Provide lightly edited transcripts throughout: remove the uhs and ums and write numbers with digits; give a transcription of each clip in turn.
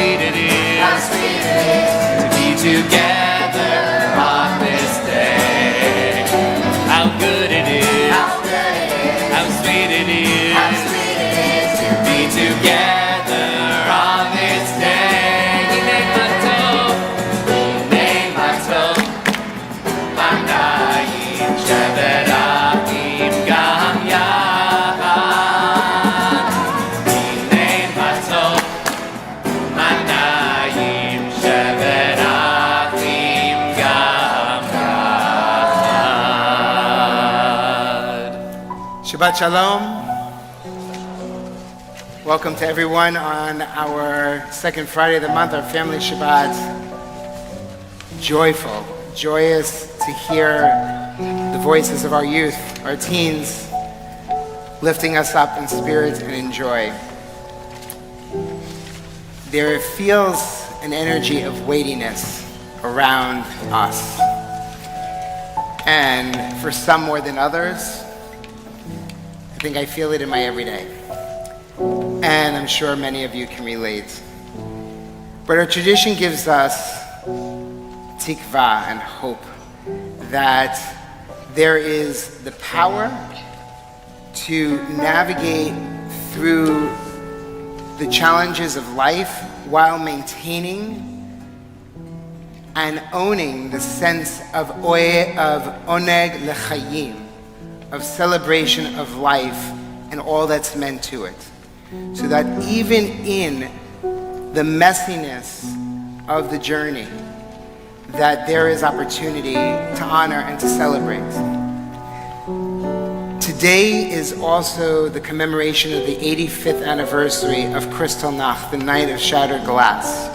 sweet it is, how sweet it is to be together on this day. How good it is, how good it is, how sweet it is, how sweet it is to be together on this day. Hinei matov, manayim shevet achim gam yachad. Hinei matov, manayim shevet achim gam yachad. Shabbat Shalom. Welcome to everyone on our second Friday of the month, our family Shabbat. Joyful, joyous to hear the voices of our youth, our teens, lifting us up in spirit and in joy. There feels an energy of weightiness around us. And for some more than others, I think I feel it in my everyday. And I'm sure many of you can relate. But our tradition gives us tikva and hope that there is the power to navigate through the challenges of life while maintaining and owning the sense of oneg lechayim, of celebration of life and all that's meant to it. So that even in the messiness of the journey, that there is opportunity to honor and to celebrate. Today is also the commemoration of the 85th anniversary of Kristallnacht, the night of shattered glass.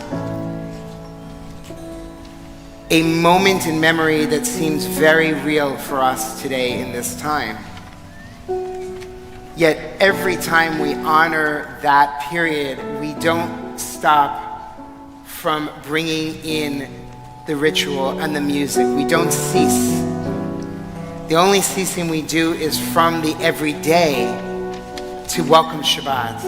A moment in memory that seems very real for us today in this time. Yet every time we honor that period, we don't stop from bringing in the ritual and the music. We don't cease. The only ceasing we do is from the everyday to welcome Shabbat.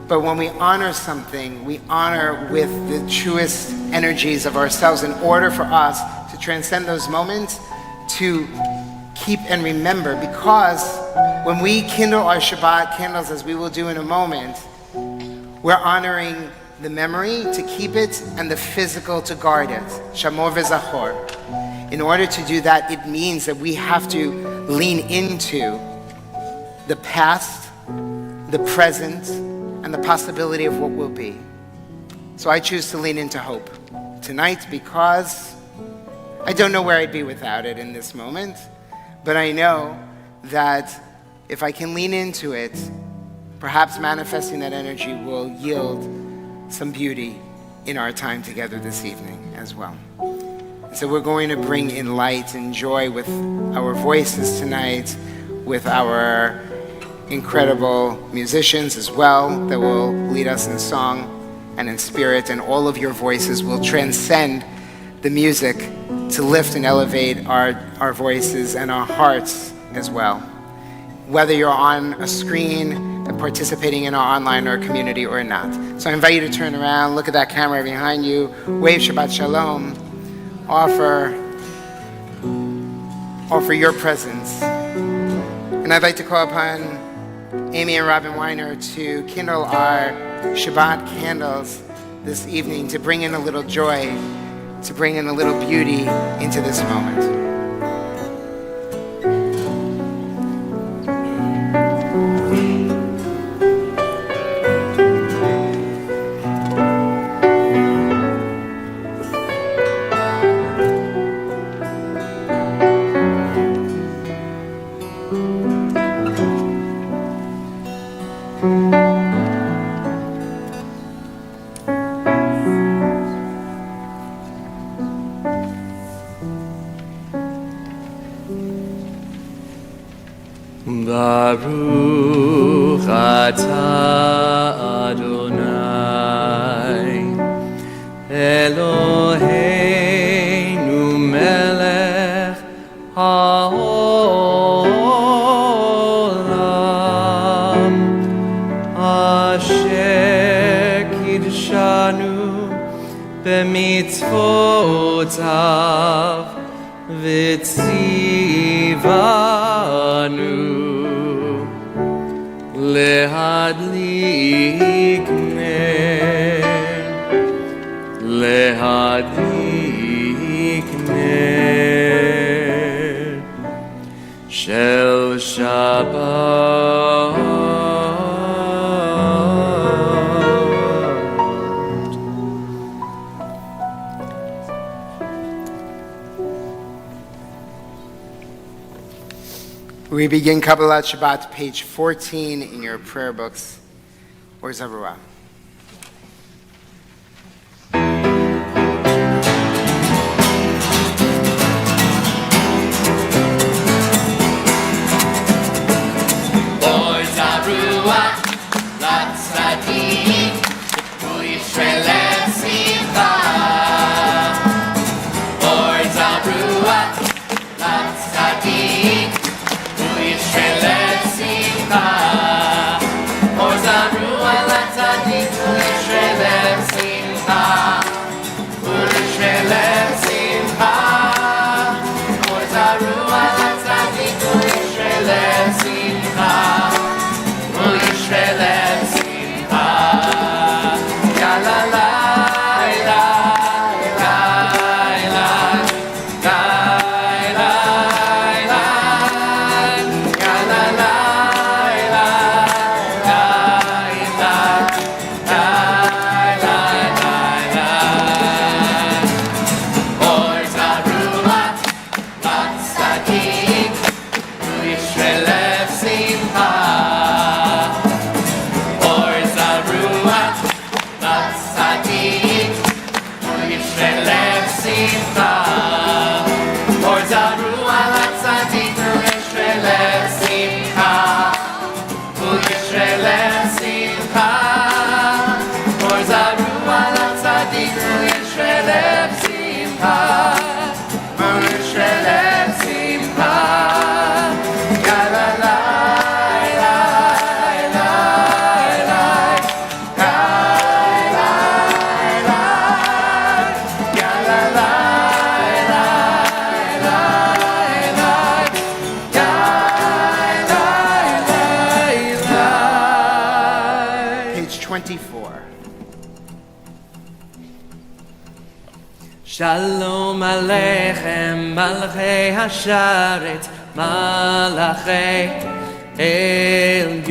But when we honor something, we honor with the truest energies of ourselves in order for us to transcend those moments, to keep and remember, because when we kindle our Shabbat candles, as we will do in a moment, we're honoring the memory to keep it and the physical to guard it. Shamor v'zachor. In order to do that, it means that we have to lean into the past, the present, and the possibility of what will be. So I choose to lean into hope tonight because I don't know where I'd be without it in this moment, but I know that if I can lean into it, perhaps manifesting that energy will yield some beauty in our time together this evening as well. So we're going to bring in light and joy with our voices tonight, with our incredible musicians as well that will lead us in song and in spirit, and all of your voices will transcend the music to lift and elevate our voices and our hearts as well. Whether you're on a screen and participating in our online or community or not. So I invite you to turn around, look at that camera behind you, wave Shabbat Shalom, offer your presence. And I'd like to call upon Amy and Robin Weiner to kindle our Shabbat candles this evening, to bring in a little joy, to bring in a little beauty into this moment. Baruch atah Adonai Eloheinu melech haolam asher kidshanu במצוותיו וציוונו להדליק נר של שבת. We begin Kabbalat Shabbat, page 14 in your prayer books. Or Zaruah. Shalom Aleichem, Malchei Hasharet, Malachei Elyon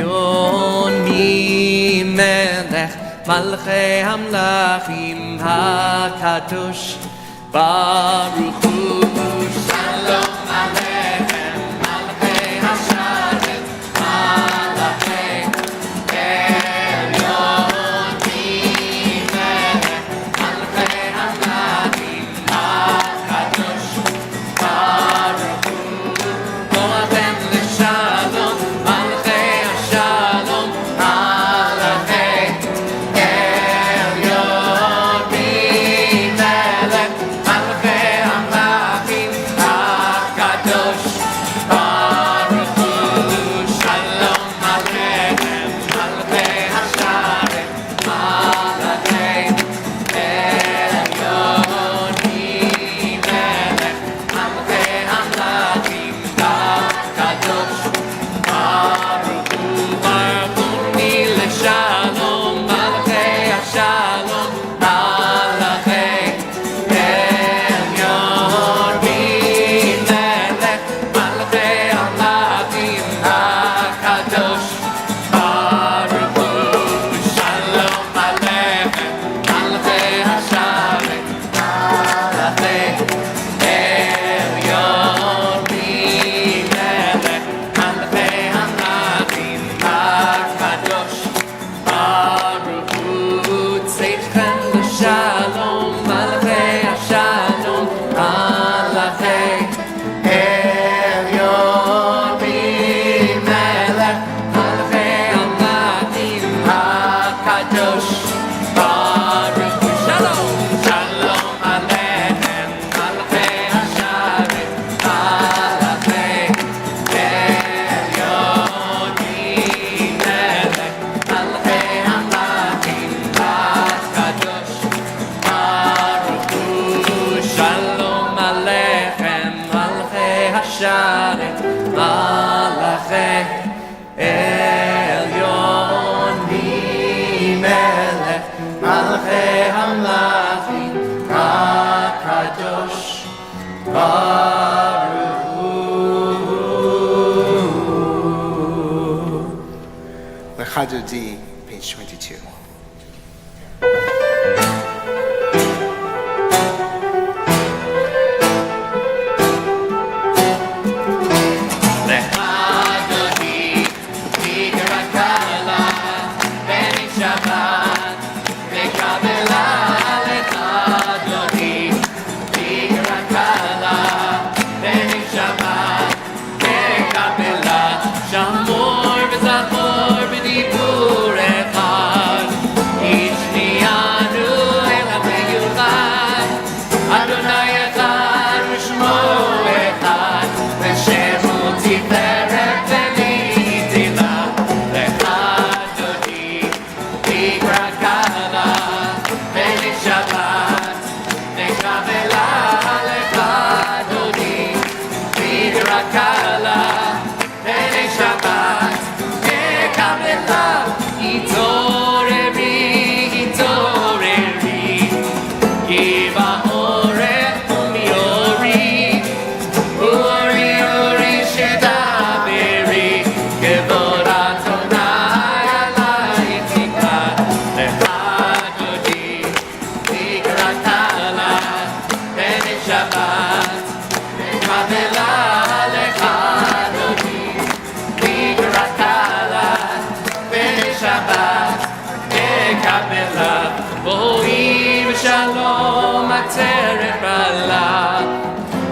Melech, Malchei Hamlachim HaKadosh Baruch Hu. Shalom Aleichem, Malchei Hasharet, Malachei Elyon Melech, Malchei Hamlachim Kadosh Elyon Melech Malchei Hamlachim HaKadosh Baruch Hu. Lecha Dodi, page 22.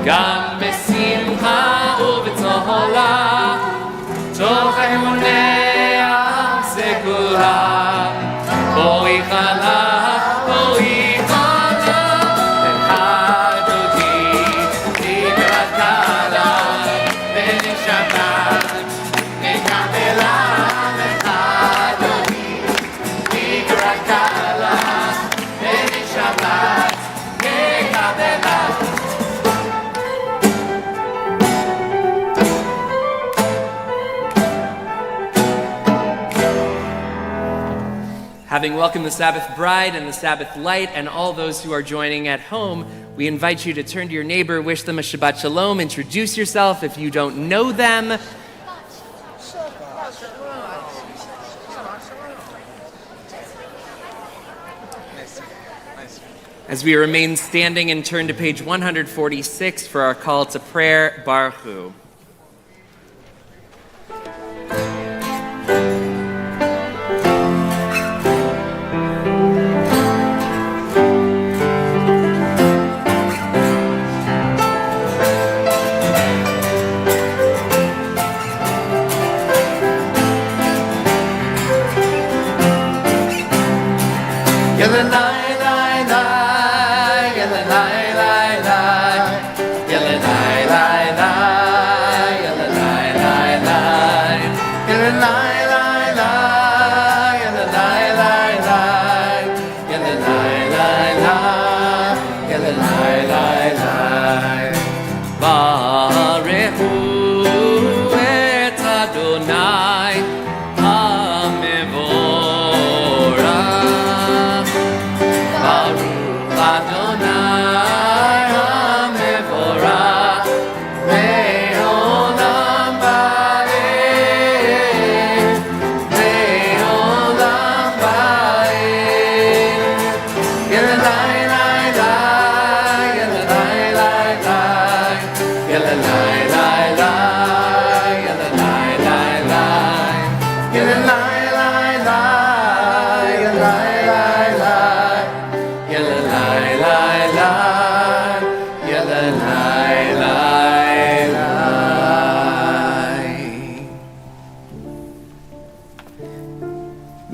גם בשמחה ובצהלה, תוך אמוניה סגולה, בואי חלה, בואי חלה, לחדותי, תקרתלה, ונשבת, נקבלה, לחדותי, תקרתלה, ונשבת, נקבלה. Having welcomed the Sabbath bride and the Sabbath light and all those who are joining at home, we invite you to turn to your neighbor, wish them a Shabbat Shalom, introduce yourself if you don't know them. As we remain standing and turn to page 146 for our call to prayer, Baruch Hu.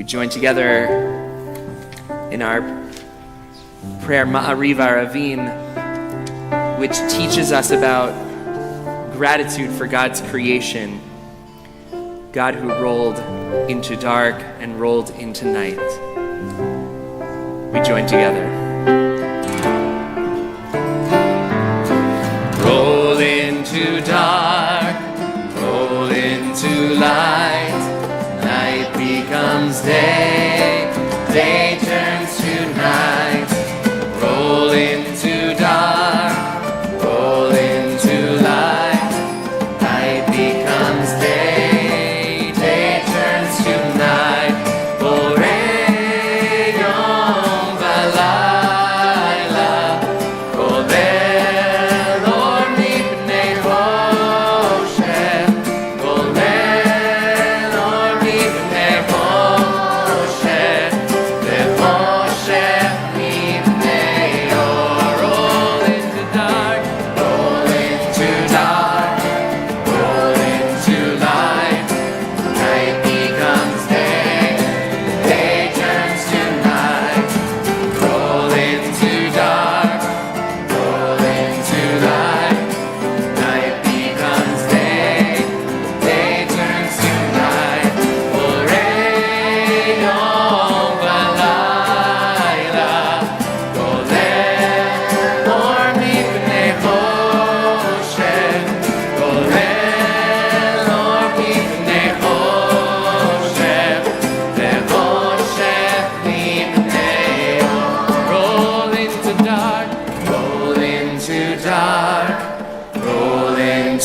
Join together in our prayer Ma'ariv Aravim, which teaches us about gratitude for God's creation, God who rolled into dark and rolled into night. We join together. Roll into dark, roll into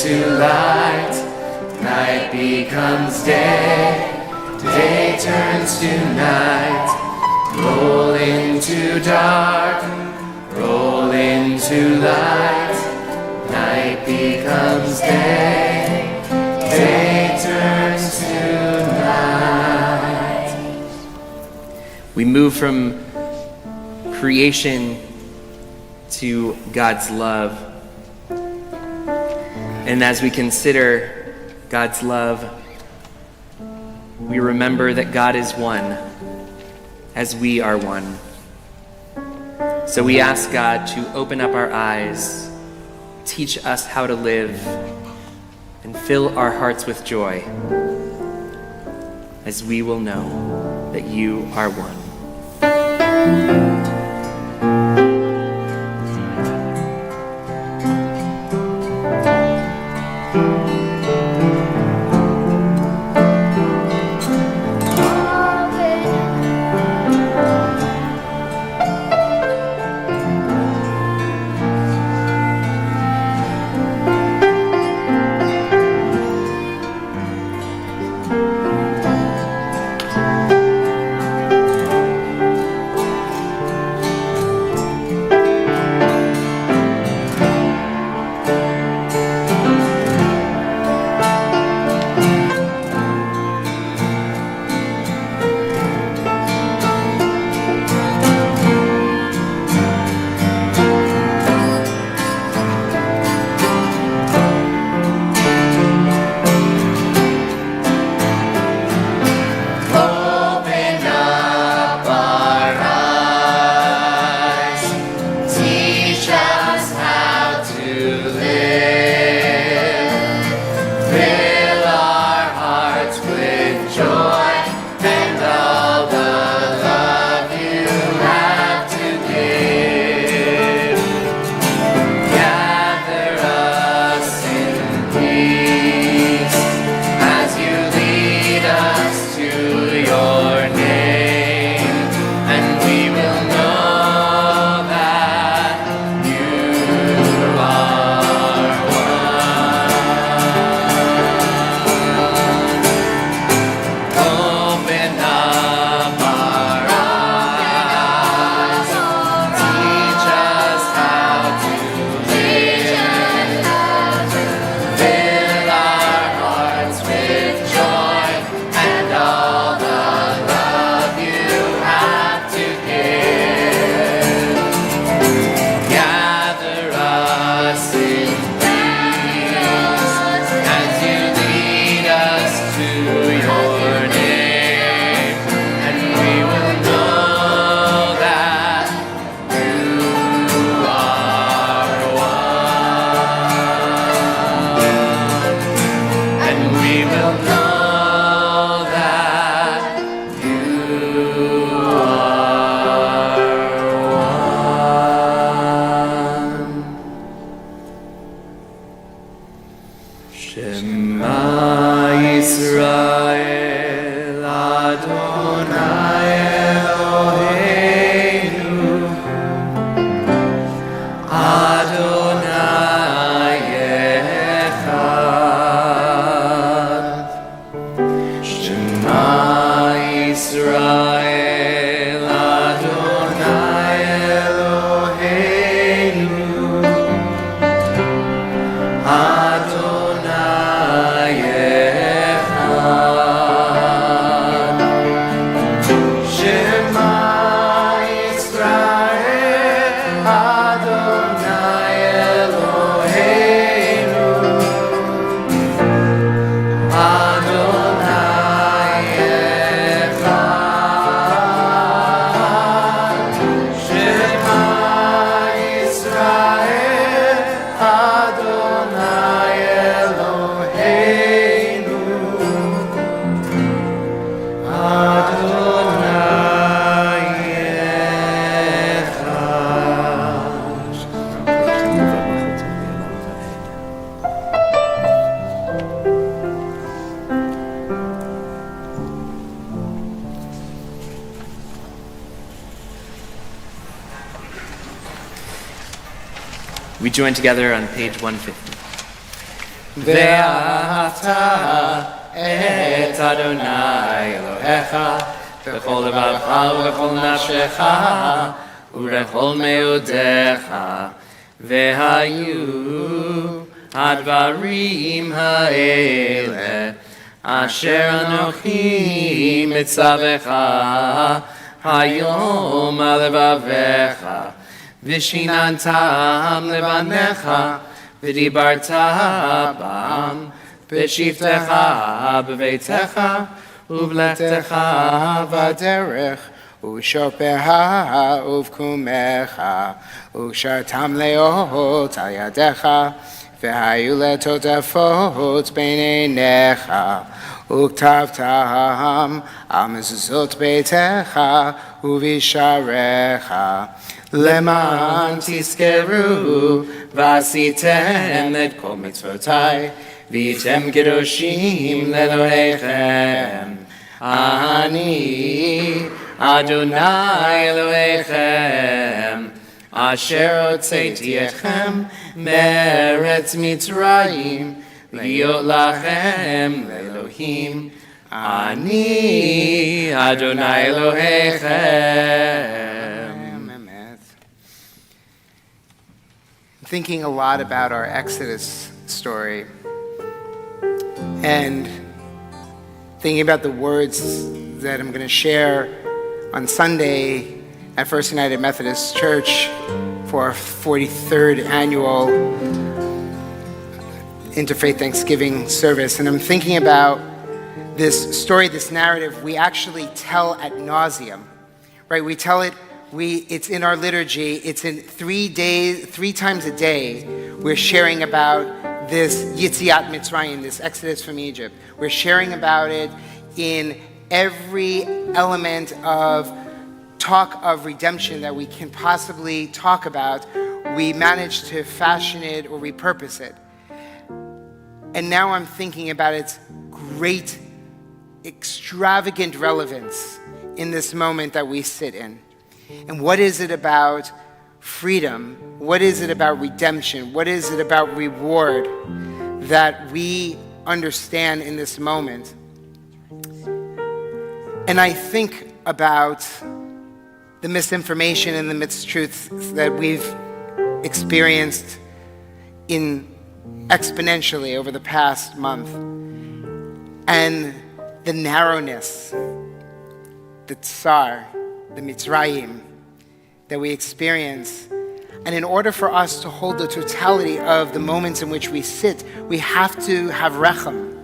into light, night becomes day, day turns to night. Roll into dark, roll into light, night becomes day, day turns to night. We move from creation to God's love. And as we consider God's love, we remember that God is one, as we are one. So we ask God to open up our eyes, teach us how to live, and fill our hearts with joy, as we will know that you are one. We join together on page 150. ואהבת את אדוני אלוהיך בכל לבבך ובכל נפשך ובכל מאודיך. והיו הדברים האלה אשר אנוכי מצווך היום על לבביך, ושיננתם לבניך, ודיברת בם בשבתך בביתך ובלכתך בדרך ושופך ובקומך ושרתם לאות על ידיך והיו לטוטפות בין עיניך וכתבתם על מזוזות ביתך ובשעריך למען תזכרו ועשיתם את כל מצוותיי והייתם קדושים לאלוהיכם. אני אדוני אלוהיכם אשר הוצאתי אתכם מארץ מצרים להיות לכם לאלוהים. אני אדוני אלוהיכם. Thinking a lot about our Exodus story and thinking about the words that I'm going to share on Sunday at First United Methodist Church for our 43rd annual Interfaith Thanksgiving service. And I'm thinking about this story, this narrative we actually tell ad nauseum, right? We tell it, it's in our liturgy, it's in 3 times a day, we're sharing about this Yitziat Mitzrayim, this Exodus from Egypt. We're sharing about it in every element of talk of redemption that we can possibly talk about. We manage to fashion it or repurpose it. And now I'm thinking about its great, extravagant relevance in this moment that we sit in. And what is it about freedom? What is it about redemption? What is it about reward that we understand in this moment? And I think about the misinformation and the mistruths that we've experienced exponentially over the past month, and the narrowness, the tsar, the Mitzrayim that we experience. And in order for us to hold the totality of the moments in which we sit, we have to have rechem.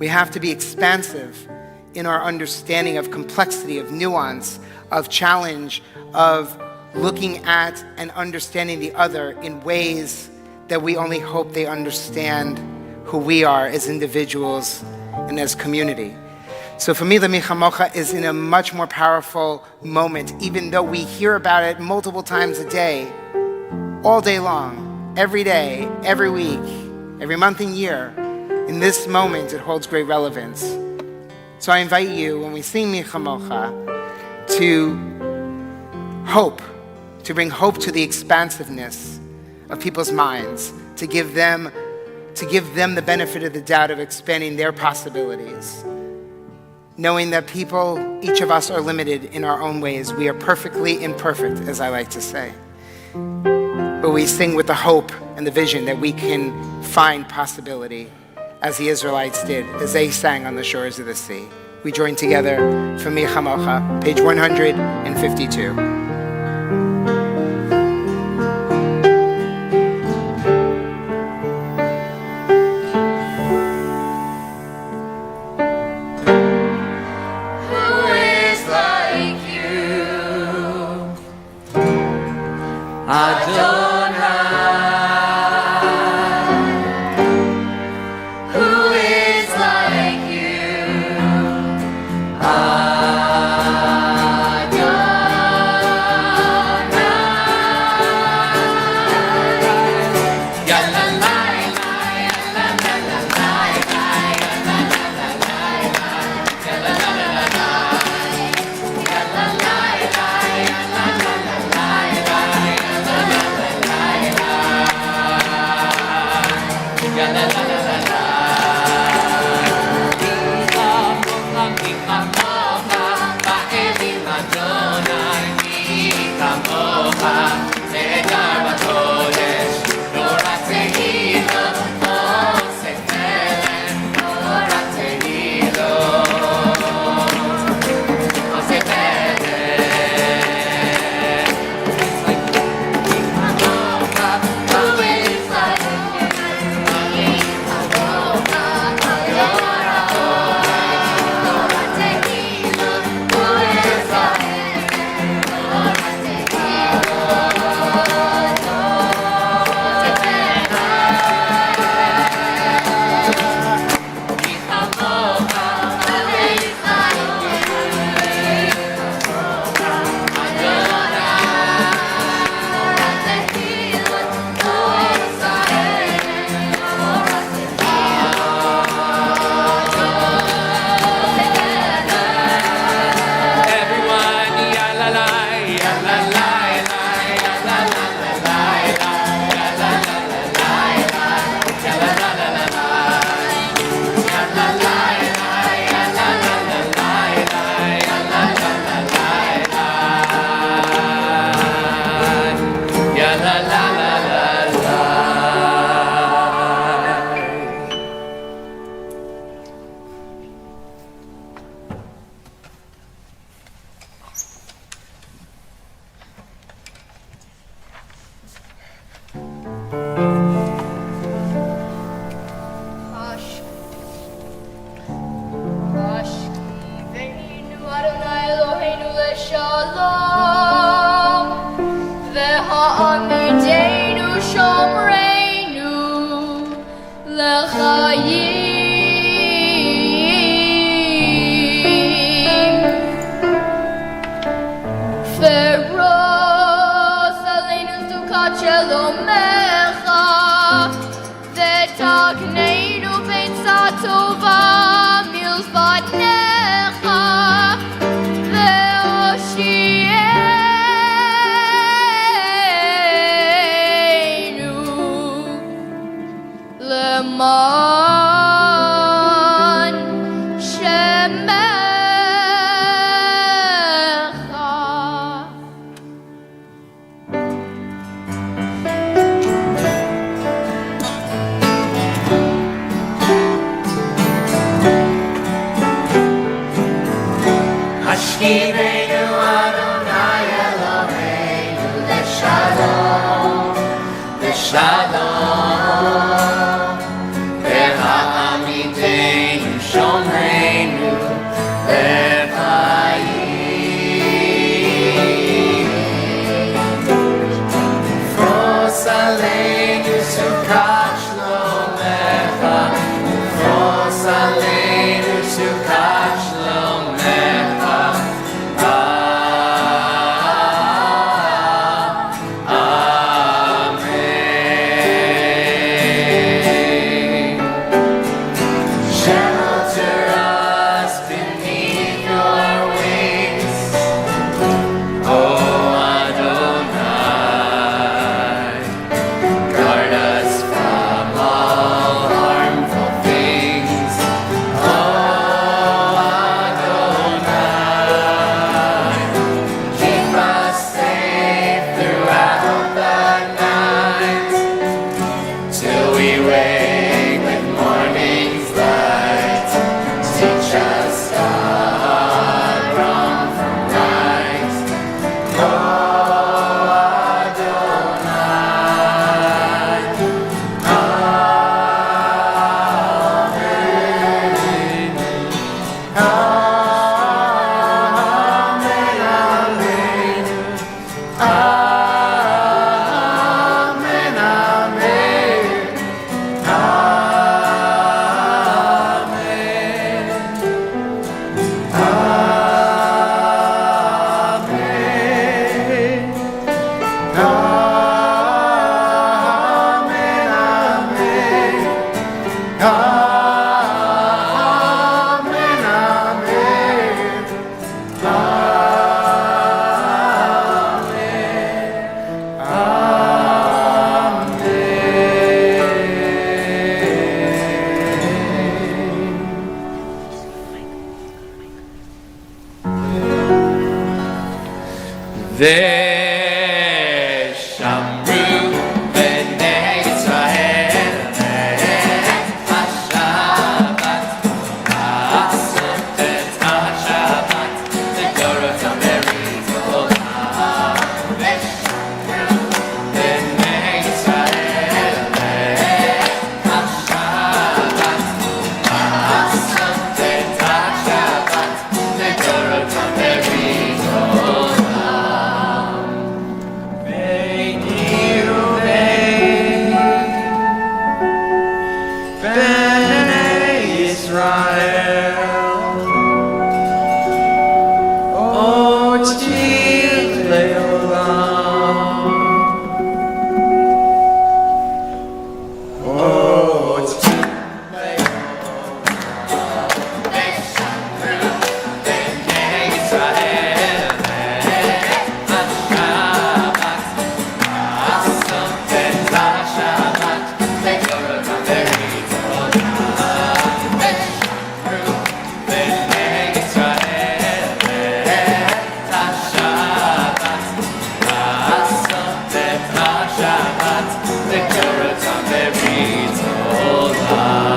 We have to be expansive in our understanding of complexity, of nuance, of challenge, of looking at and understanding the other in ways that we only hope they understand who we are as individuals and as community. So for me, L'mi Chamocha is in a much more powerful moment, even though we hear about it multiple times a day, all day long, every day, every week, every month and year. In this moment, it holds great relevance. So I invite you, when we sing Mi Chamocha, to hope, to bring hope to the expansiveness of people's minds, to give them the benefit of the doubt of expanding their possibilities. Knowing that each of us are limited in our own ways. We are perfectly imperfect, as I like to say. But we sing with the hope and the vision that we can find possibility, as the Israelites did, as they sang on the shores of the sea. We join together for Mi Chamocha, page 152. la la la la. la la la la la la. Shabbat, Lekorotam Berit Olam.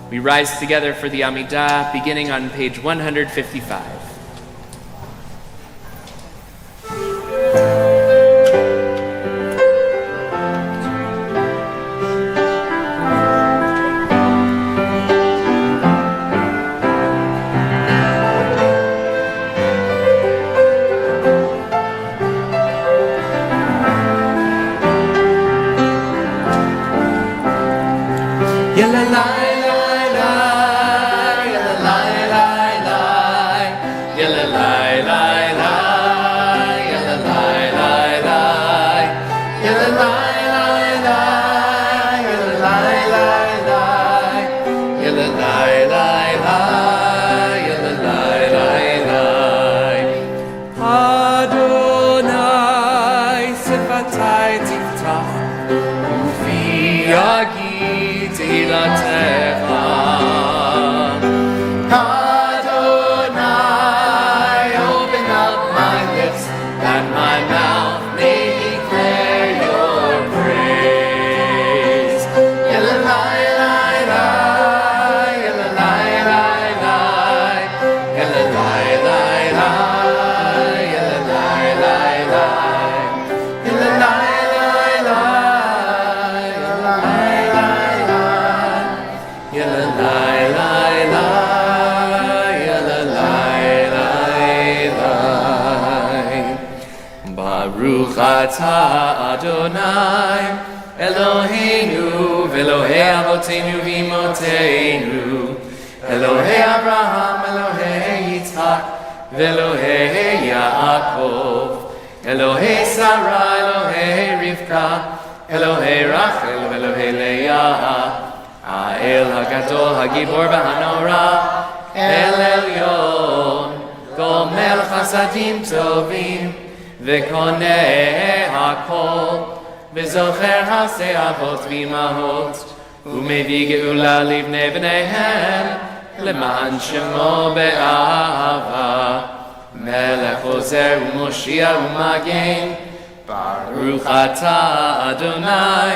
We rise together for the Amidah, beginning on page 155. Baruch atah Adonai Eloheinu v'Elohei Avotenu v'Imotenu Elohei Abraham, Elohei Yitzchak v'Elohei Yaakov Elohei Sarah, Elohei Rivka Elohei Rachel v'Elohei Leah Ha'el HaGadol HaGibor v'Hanora El Elyon Gomel Chasadim Tovim V'koneh hakol, v'zocher hasei avot v'imahot, u'mevi geula livnei bneihem, leman shemo be'ahava, melech ozer u'moshia u'magen, Baruch atah Adonai,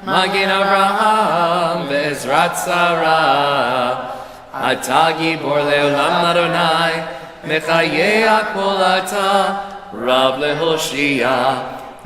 magen Avraham ve'ezrat Sarah, atah gibor le'olam Adonai, mechayeh hakol atah, Rav lehoshia,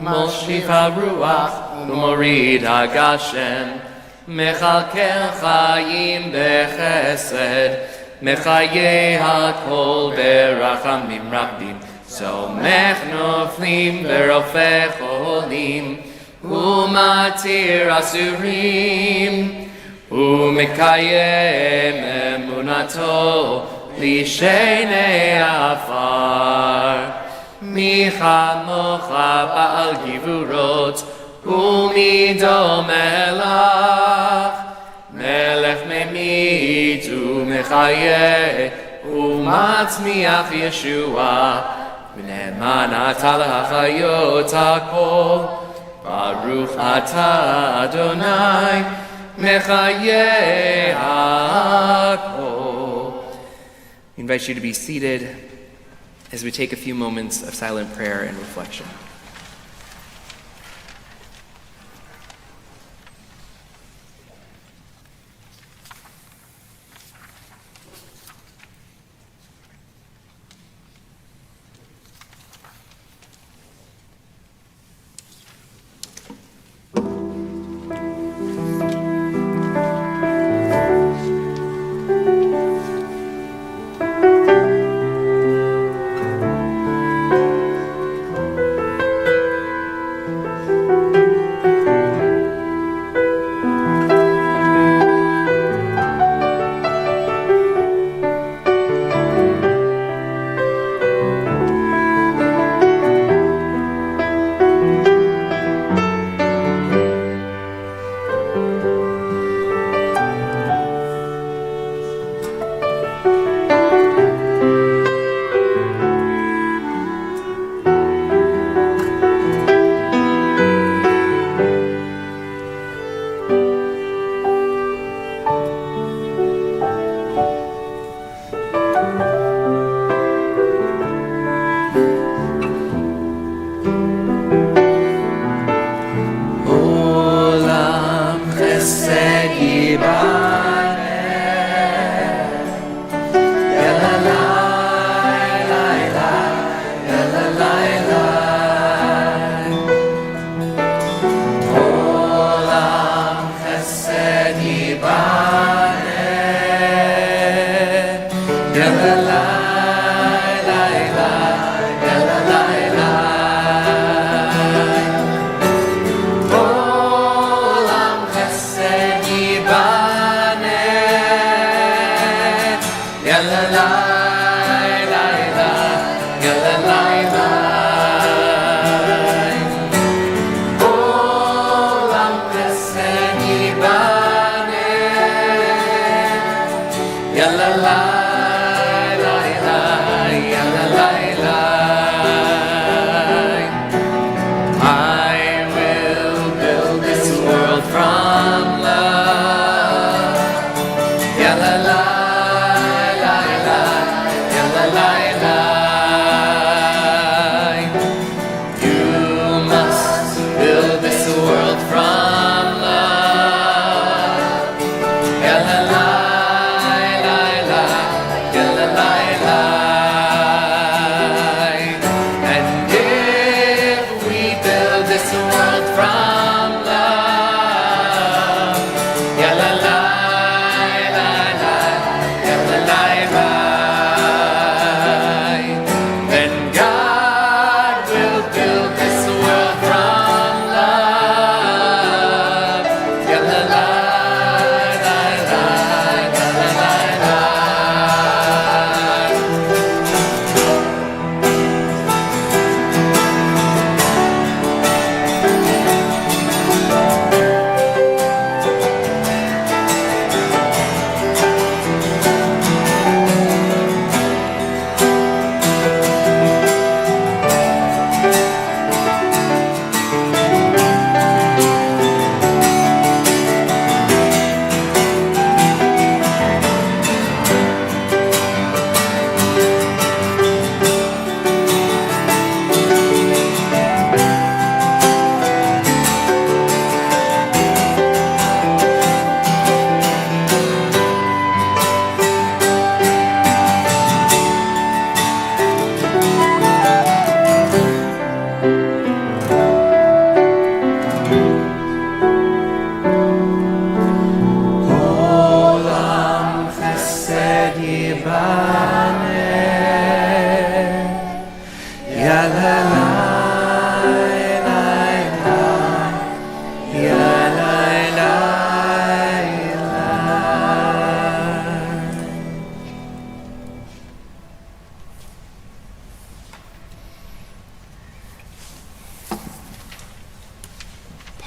Moshif haruach, Umorid hagashem, Mechalkel chayim bechesed, Mechaye hakol berachamim rabim, Somech noflim berofech olim, Umatir asurim, ומקיים אמונתו לשני עפר. מי כמוך בעל גבורות ומידו מלך, מלך ממית ומחיה ומצמיח ישועה, ונאמן אתה להחיות הכל. ברוך אתה אדוני מחיה הכל. I invite you to be seated as we take a few moments of silent prayer and reflection.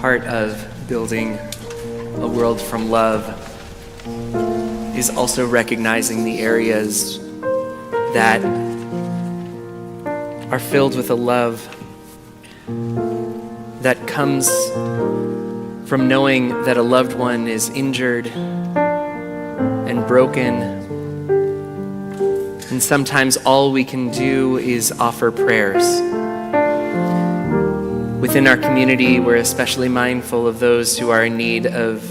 part of building a world from love is also recognizing the areas that are filled with a love that comes from knowing that a loved one is injured and broken. And sometimes all we can do is offer prayers. Within our community, we're especially mindful of those who are in need of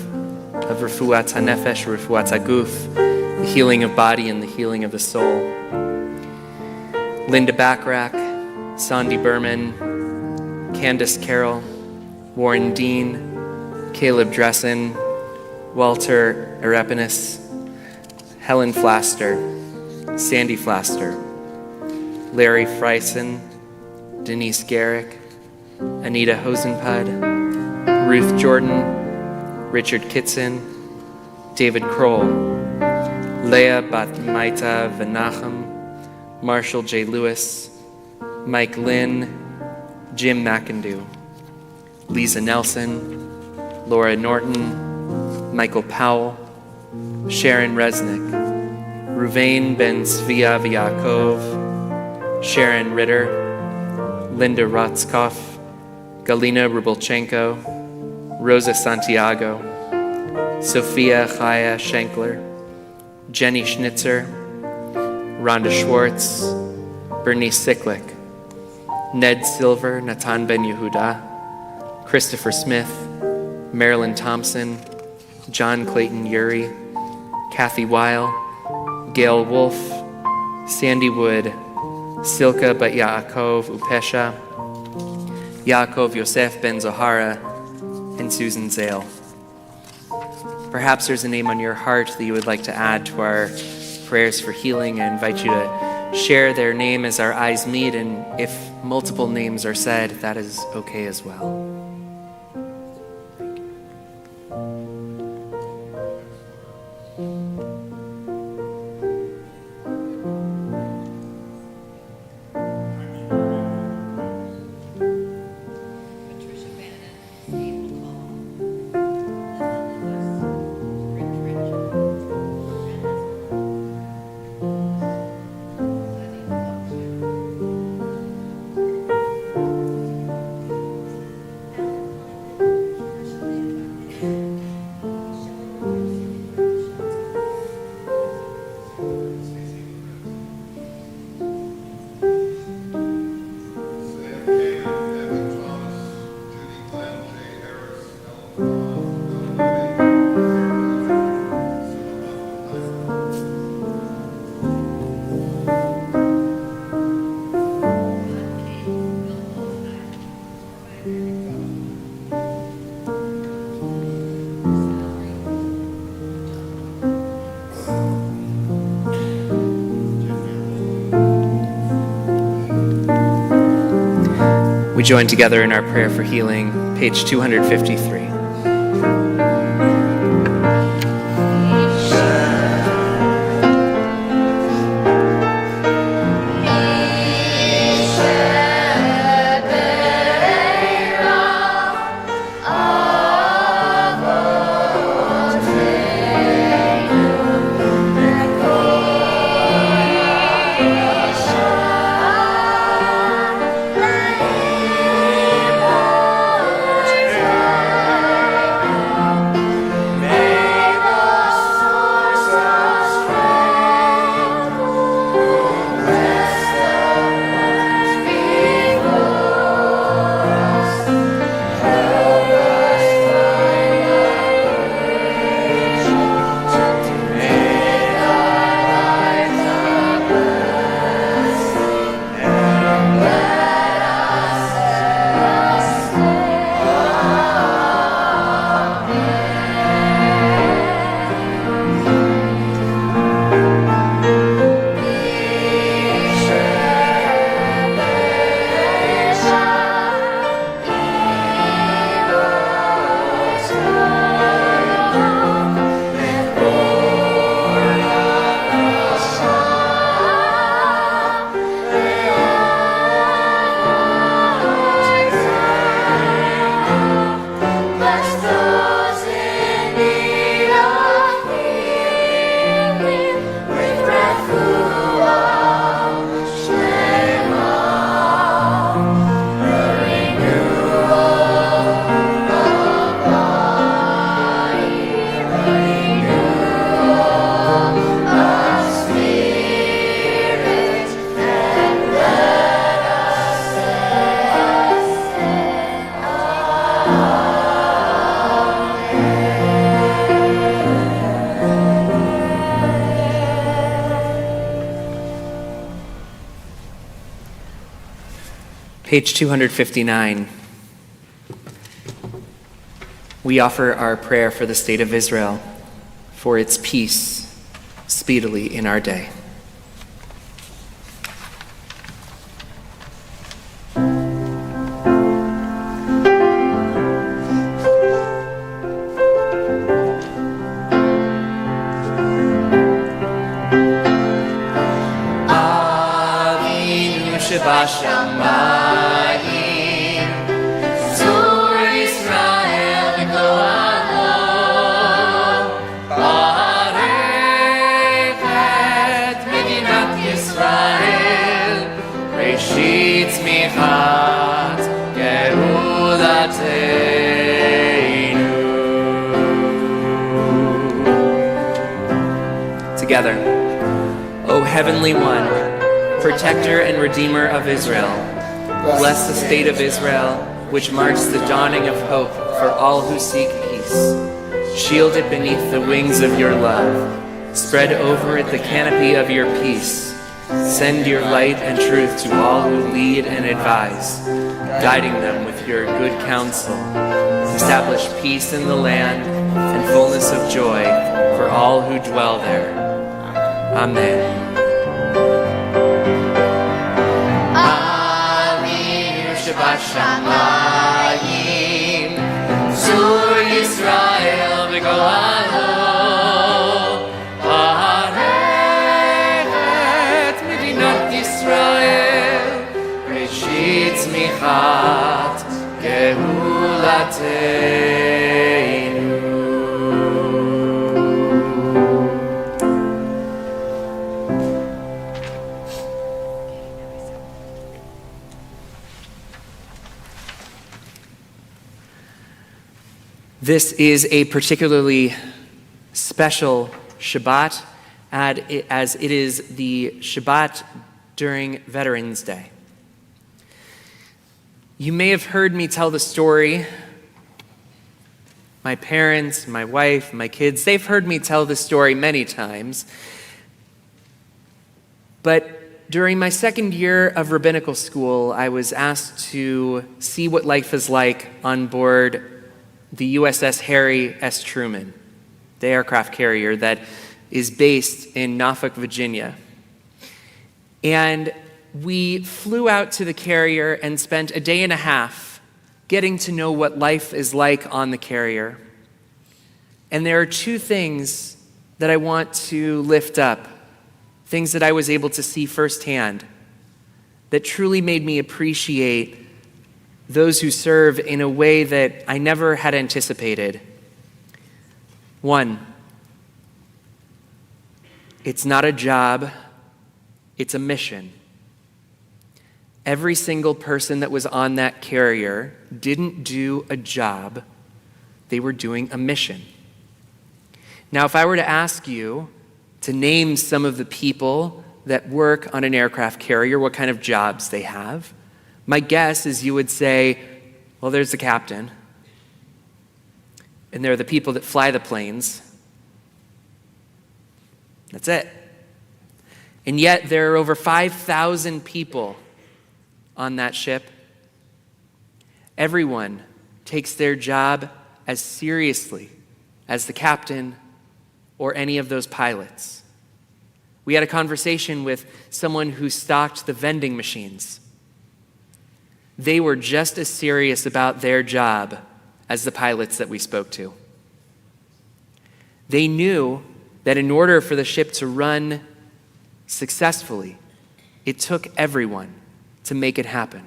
refuat hanefesh, refuat haguf, the healing of body and the healing of the soul. Linda Backrack, Sandy Berman, Candace Carroll, Warren Dean, Caleb Dressen, Walter Erepinis, Helen Flaster, Sandy Flaster, Larry Freisen, Denise Garrick, Anita Hosenpud, Ruth Jordan, Richard Kitson, David Kroll, Leah Batmaita Venachem, Marshall J. Lewis, Mike Lynn, Jim McIndoe, Lisa Nelson, Laura Norton, Michael Powell, Sharon Resnick, Ruvain Ben Svia Vyakov, Sharon Ritter, Linda Rotzkoff, Galina Rubelchenko, Rosa Santiago, Sophia Chaya Schenkler, Jenny Schnitzer, Rhonda Schwartz, Bernice Sicklick, Ned Silver, Natan Ben Yehuda, Christopher Smith, Marilyn Thompson, John Clayton Uri, Kathy Weil, Gail Wolf, Sandy Wood, Silka Bat Yaakov Upesha, Yaakov Yosef Ben Zohara, and Susan Zale. Perhaps there's a name on your heart that you would like to add to our prayers for healing. I invite you to share their name as our eyes meet, and if multiple names are said, that is okay as well. We join together in our prayer for healing, page 253. Page 259. We offer our prayer for the state of Israel, for its peace speedily in our day. בשמיים, צור ישראל וגואלו, ברך את מדינת ישראל, ראשית צמיחת גאולתנו. Together, O Heavenly One, Protector and Redeemer of Israel, bless the state of Israel, which marks the dawning of hope for all who seek peace. Shield it beneath the wings of your love. Spread over it the canopy of your peace. Send your light and truth to all who lead and advise, guiding them with your good counsel. Establish peace in the land and fullness of joy for all who dwell there. Amen. בשמיים, צור ישראל וגואלו, ברך את מדינת ישראל, ראשית צמיחת גאולתנו. This is a particularly special Shabbat, as it is the Shabbat during Veterans Day. You may have heard me tell the story. My parents, my wife, my kids, they've heard me tell the story many times. But during my second year of rabbinical school, I was asked to see what life is like on board the USS Harry S. Truman, the aircraft carrier that is based in Norfolk, Virginia. And we flew out to the carrier and spent a day and a half getting to know what life is like on the carrier. And there are two things that I want to lift up, things that I was able to see firsthand that truly made me appreciate those who serve in a way that I never had anticipated. One, it's not a job, it's a mission. Every single person that was on that carrier didn't do a job, they were doing a mission. Now, if I were to ask you to name some of the people that work on an aircraft carrier, what kind of jobs they have, my guess is you would say, well, there's the captain, and there are the people that fly the planes. That's it. And yet there are over 5,000 people on that ship. Everyone takes their job as seriously as the captain or any of those pilots. We had a conversation with someone who stocked the vending machines. They were just as serious about their job as the pilots that we spoke to. They knew that in order for the ship to run successfully, it took everyone to make it happen.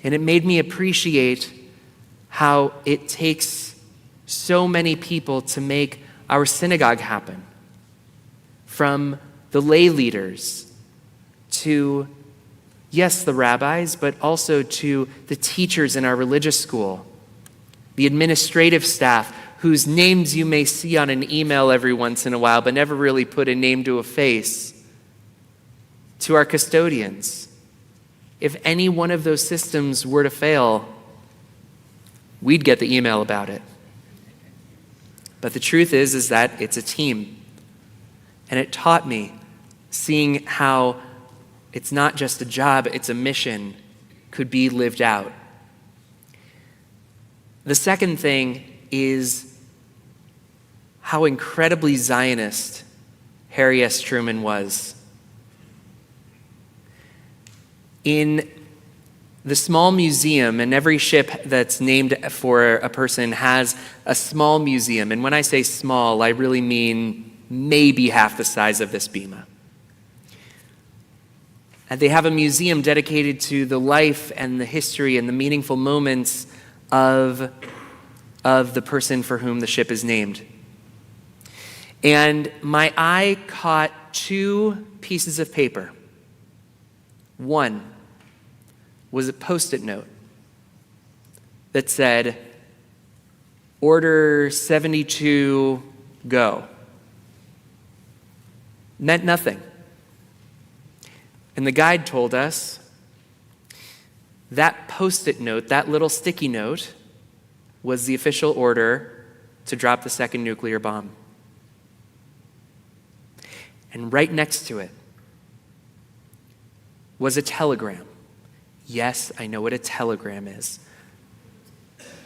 And it made me appreciate how it takes so many people to make our synagogue happen. From the lay leaders to, yes, the rabbis, but also to the teachers in our religious school, the administrative staff whose names you may see on an email every once in a while, but never really put a name to a face, to our custodians. If any one of those systems were to fail, we'd get the email about it. But the truth is that it's a team. And it taught me seeing how it's not just a job, it's a mission. could be lived out. The second thing is how incredibly Zionist Harry S. Truman was. In the small museum, and every ship that's named for a person has a small museum, and when I say small, I really mean maybe half the size of this bema. And they have a museum dedicated to the life and the history and the meaningful moments of the person for whom the ship is named. And my eye caught two pieces of paper. One was a Post-it note that said, "Order 72, go." Meant nothing. And the guide told us that Post-it note, that little sticky note, was the official order to drop the second nuclear bomb. And right next to it was a telegram. Yes, I know what a telegram is.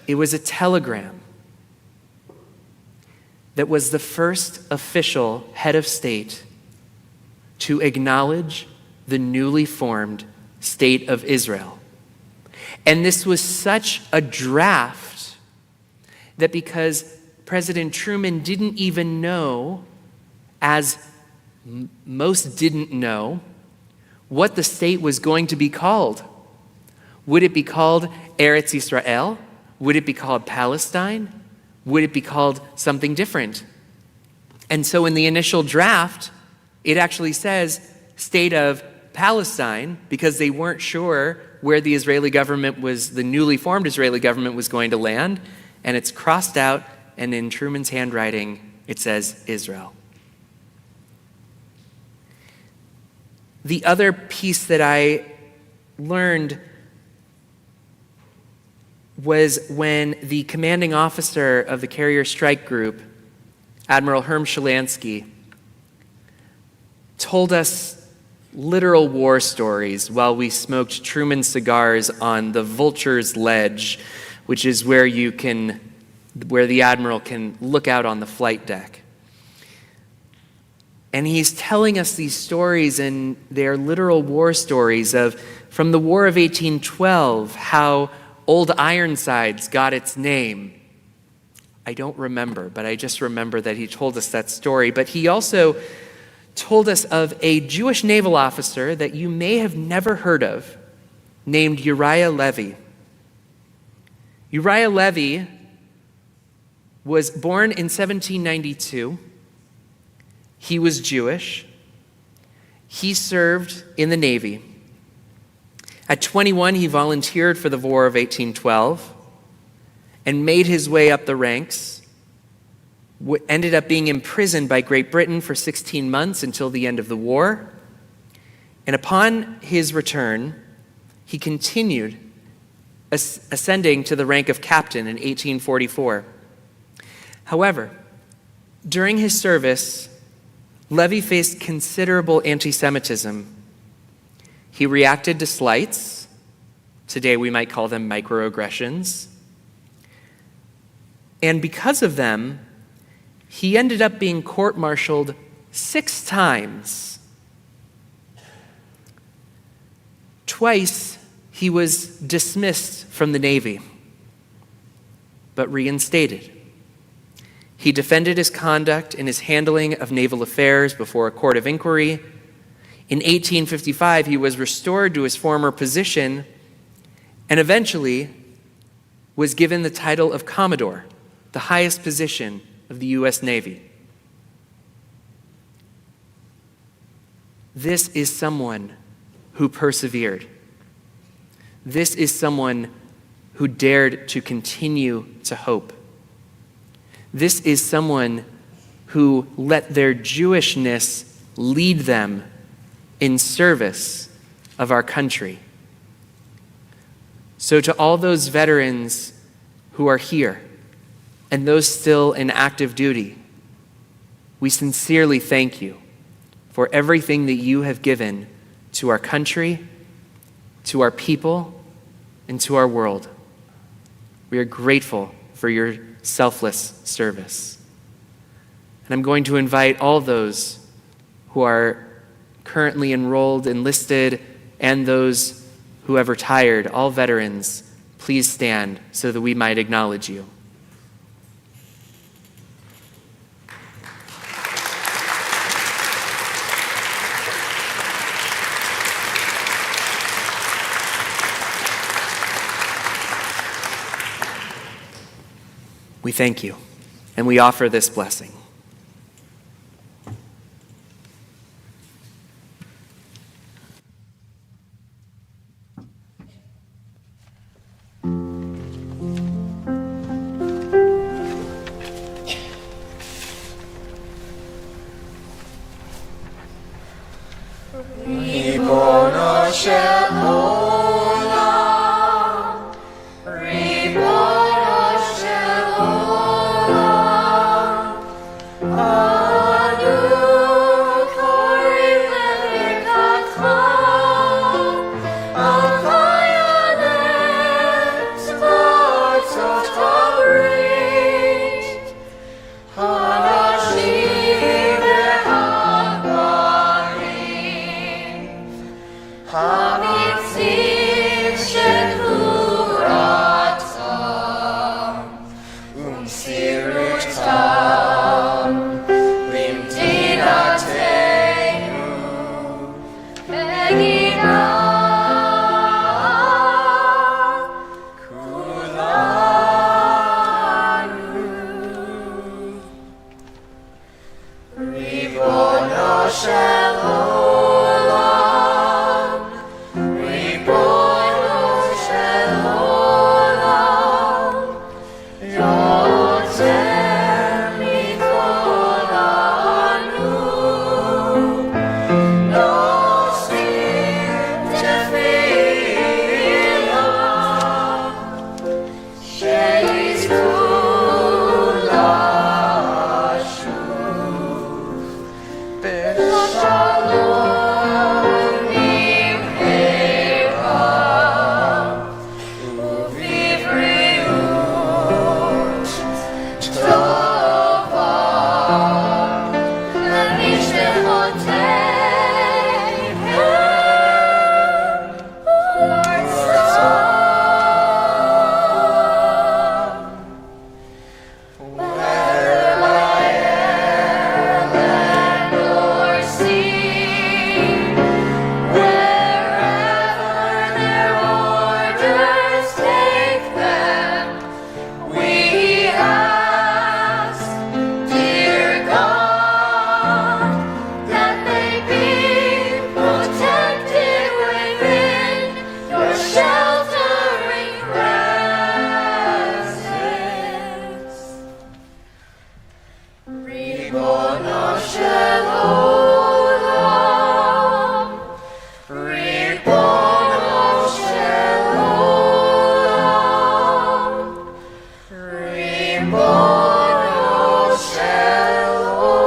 It was a telegram that was the first official head of state to acknowledge the newly formed state of Israel. And this was such a draft that because President Truman didn't even know, as most didn't know, what the state was going to be called. Would it be called Eretz Israel? Would it be called Palestine? Would it be called something different? And so in the initial draft, it actually says State of Palestine, because they weren't sure where the Israeli government was, the newly formed Israeli government was going to land, and it's crossed out, and in Truman's handwriting, it says Israel. The other piece that I learned was when the commanding officer of the Carrier Strike Group, Admiral Herm Shalansky, told us literal war stories while we smoked Truman cigars on the Vulture's Ledge, which is where the Admiral can look out on the flight deck. And he's telling us these stories, and they're literal war stories from the War of 1812, how Old Ironsides got its name. I don't remember, but I just remember that he told us that story. But he also told us of a Jewish naval officer that you may have never heard of, named Uriah Levy. Uriah Levy was born in 1792. He was Jewish. He served in the Navy. At 21, he volunteered for the War of 1812 and made his way up the ranks, ended up being imprisoned by Great Britain for 16 months until the end of the war. And upon his return, he continued ascending to the rank of captain in 1844. However, during his service, Levy faced considerable anti-Semitism. He reacted to slights. Today we might call them microaggressions. And because of them, he ended up being court-martialed 6 times. Twice, he was dismissed from the Navy, but reinstated. He defended his conduct in his handling of naval affairs before a court of inquiry. In 1855, he was restored to his former position and eventually was given the title of Commodore, the highest position of the U.S. Navy. This is someone who persevered. This is someone who dared to continue to hope. This is someone who let their Jewishness lead them in service of our country. So to all those veterans who are here and those still in active duty, we sincerely thank you for everything that you have given to our country, to our people, into our world. We are grateful for your selfless service. And I'm going to invite all those who are currently enrolled, enlisted, and those who have retired, all veterans, please stand so that we might acknowledge you. We thank you, and we offer this blessing. Ribono shel olam, Ribono shel olam, anu korim levirkatcha, al chayanim tzvatzot habrit, hanashim ve'hagbarim, hamitzim shekuratam, umsirutam, limdinateinu, meginah kulanu. Ribono shel olam, Ribono shel olam, Yotzeh mikol hanu, nosim tefillah, sheyizku lashuv b'shalom imheira u'bibriut tova lamishtechoteihem u'artzam, whether by air, land, or sea, wherever their orders take them, we ask, dear God, that they be protected within your sheltering presence. Ribono shel olam, Ribono shel olam, Ribono shel olam.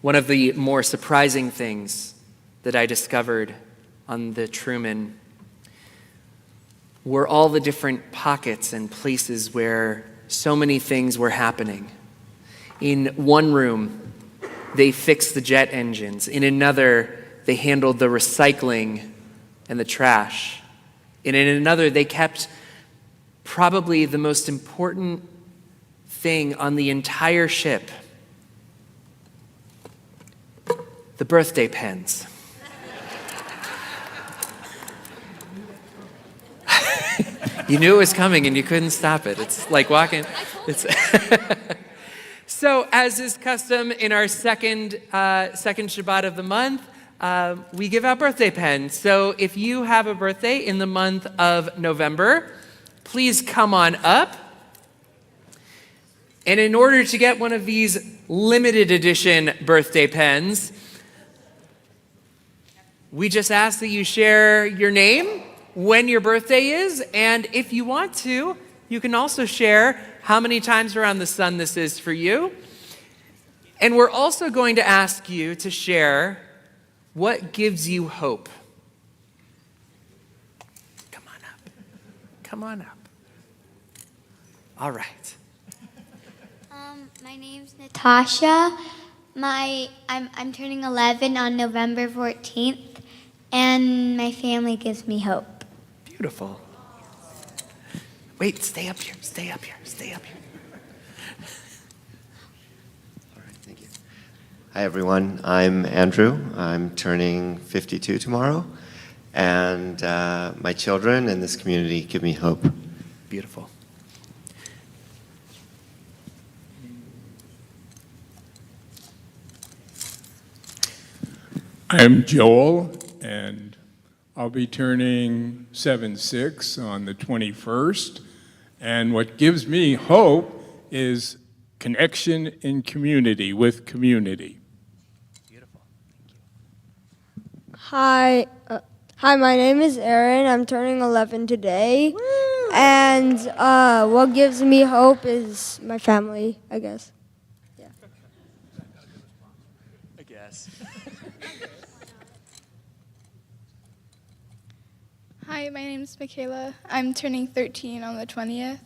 One of the more surprising things that I discovered on the Truman were all the different pockets and places where so many things were happening. In one room, they fixed the jet engines. In another, they handled the recycling and the trash. And in another, they kept probably the most important thing on the entire ship, the birthday pens. You knew it was coming and you couldn't stop it. It's like walking. So, as is custom in our second Shabbat of the month, we give out birthday pens. So if you have a birthday in the month of November, please come on up. And in order to get one of these limited edition birthday pens, we just ask that you share your name, when your birthday is, and if you want to, you can also share how many times around the sun this is for you. And we're also going to ask you to share what gives you hope. Come on up. Come on up. All right. My name's Natasha. I'm turning 11 on November 14th, and my family gives me hope. Beautiful. Wait, stay up here, stay up here, stay up here. All right, thank you. Hi, everyone. I'm Andrew. I'm turning 52 tomorrow, and my children and this community give me hope. Beautiful. I'm Joel, and I'll be turning 7-6 on the 21st. And what gives me hope is connection in community with community. Beautiful. Thank you. Hi, my name is Aaron. I'm turning 11 today. Woo! And what gives me hope is my family, I guess. Yeah. I guess. Hi, my name's Michaela. I'm turning 13 on the 20th,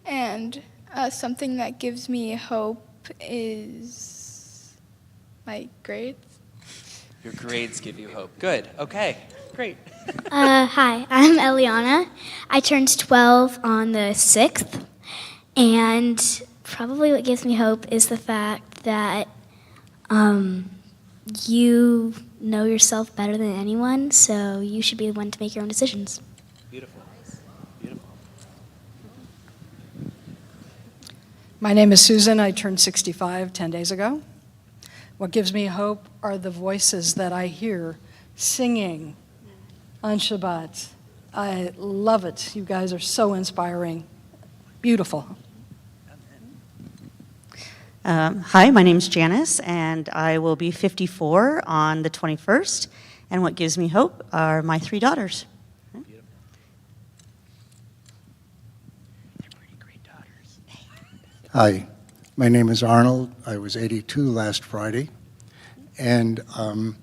and something that gives me hope is my grades. Your grades give you hope. Good. Okay. Great. Hi, I'm Eliana. I turned 12 on the 6th, and probably what gives me hope is the fact that you know yourself better than anyone, so you should be the one to make your own decisions. Beautiful. Beautiful. My name is Susan. I turned 65 10 days ago. What gives me hope are the voices that I hear singing on Shabbat. I love it. You guys are so inspiring. Beautiful. Hi, my name's Janice, and I will be 54 on the 21st. And what gives me hope are my 3 daughters. Beautiful. They're pretty great daughters. Hi, my name is Arnold. I was 82 last Friday, and I'm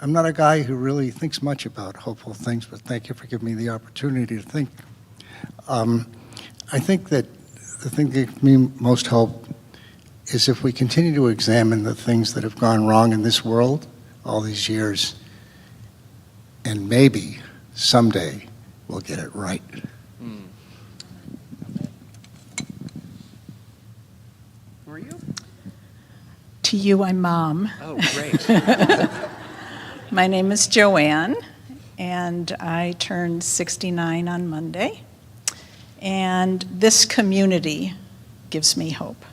not a guy who really thinks much about hopeful things, but thank you for giving me the opportunity to think. I think that the thing that gives me most hope is if we continue to examine the things that have gone wrong in this world all these years, and maybe someday we'll get it right. Who are you? To you, I'm Mom. Oh, great. My name is Joanne, and I turned 69 on Monday. And this community gives me hope.